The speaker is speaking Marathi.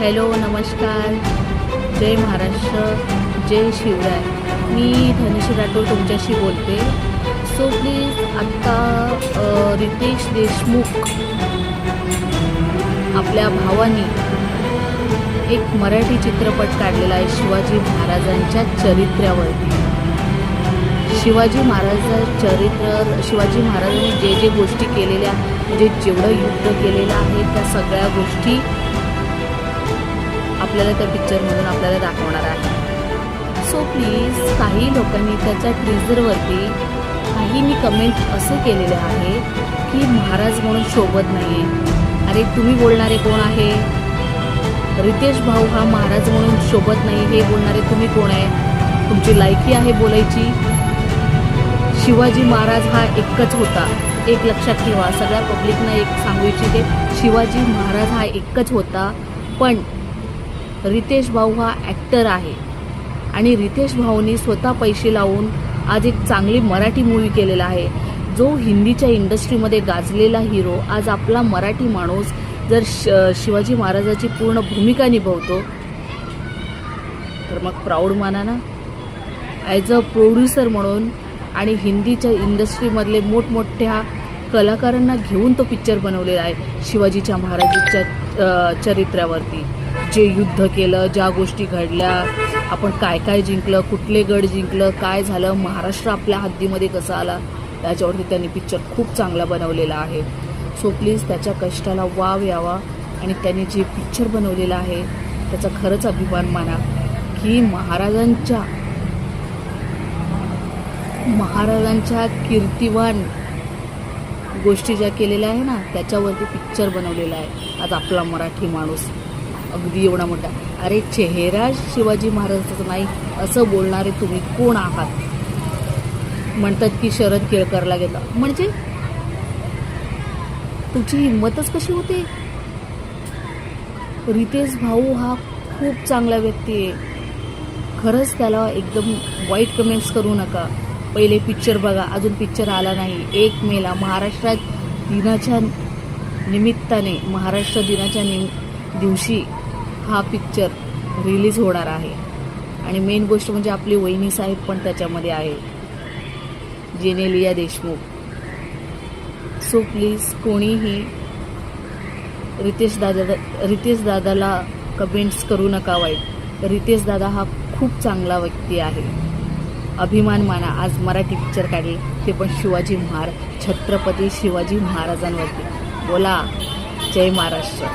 हॅलो, नमस्कार, जय महाराष्ट्र, जय शिवराय. मी धनुश्री राठोड तुमच्याशी बोलते. सो प्लीज आत्ता रितेश देशमुख आपल्या भावानी एक मराठी चित्रपट काढलेला आहे शिवाजी महाराजांच्या चरित्र्यावरती. शिवाजी महाराजांनी जे गोष्टी केलेल्या, म्हणजे जेवढं युद्ध केलेलं आहे त्या सगळ्या गोष्टी आपल्याला त्या पिक्चरमधून आपल्याला दाखवणार आहे. सो प्लीज काही लोकांनी त्याच्या टीजरवरती काहींनी कमेंट असे केलेले आहे की महाराज म्हणून शोभत नाही आहे. अरे तुम्ही बोलणारे कोण आहे? रितेश भाऊ हा महाराज म्हणून शोभत नाही हे बोलणारे तुम्ही कोण आहे? तुमची लायकी आहे बोलायची? शिवाजी महाराज हा एकच होता. एक लक्षात ठेवा, सगळ्या पब्लिकना एक सांगू इच्छिते, शिवाजी महाराज हा एकच होता. पण रितेश भाऊ हा ॲक्टर आहे आणि रितेश भाऊनी स्वतः पैसे लावून आज एक चांगली मराठी मूवी केलेला आहे. जो हिंदीच्या इंडस्ट्रीमध्ये गाजलेला हिरो आज आपला मराठी माणूस जर शिवाजी महाराजाची पूर्ण भूमिका निभवतो तर मग प्राऊड माना ना. ॲज अ प्रोड्युसर म्हणून आणि हिंदीच्या इंडस्ट्रीमधले मोठमोठ्या कलाकारांना घेऊन तो पिक्चर बनवलेला आहे. शिवाजीच्या महाराजांच्या चरित्र्यावरती जे युद्ध केलं, ज्या गोष्टी घडल्या, आपण काय काय जिंकलं, कुठले गड जिंकलं, काय झालं, महाराष्ट्र आपल्या हद्दीमध्ये कसा आला, त्याच्यावरती त्यांनी पिक्चर खूप चांगला बनवलेला आहे. सो प्लीज त्याच्या कष्टाला वाव यावा आणि त्यांनी जे पिक्चर बनवलेलं आहे त्याचा खरंच अभिमान माना की महाराजांच्या कीर्तिवान गोष्टी ज्या केलेल्या आहे ना त्याच्यावरती पिक्चर बनवलेला आहे आज आपला मराठी माणूस. अगदी एवढा मोठा. अरे चेहरा शिवाजी महाराजांचा नाही असं बोलणारे तुम्ही कोण आहात? म्हणतात की शरद केळकरला घेतला, म्हणजे तुमची हिंमतच कशी होते? रितेश भाऊ हा खूप चांगला व्यक्ती आहे. खरंच त्याला एकदम वाईट कमेंट्स करू नका. पहिले पिक्चर बघा, अजून पिक्चर आला नाही. 1 मेला महाराष्ट्र दिनाच्या दिवशी हा पिक्चर रिलीज होणार आहे. आणि मेन गोष्ट म्हणजे आपली वहिनी साहेब पण त्याच्यामध्ये आहे, जेनेलिया देशमुख. सो प्लीज कोणीही रितेश दादाला कमेंट्स करू नका वाईट. रितेश दादा हा खूप चांगला व्यक्ती आहे. अभिमान माना. आज मराठी पिक्चर काढले ते पण छत्रपती शिवाजी महाराजांवरती. बोला जय महाराष्ट्र.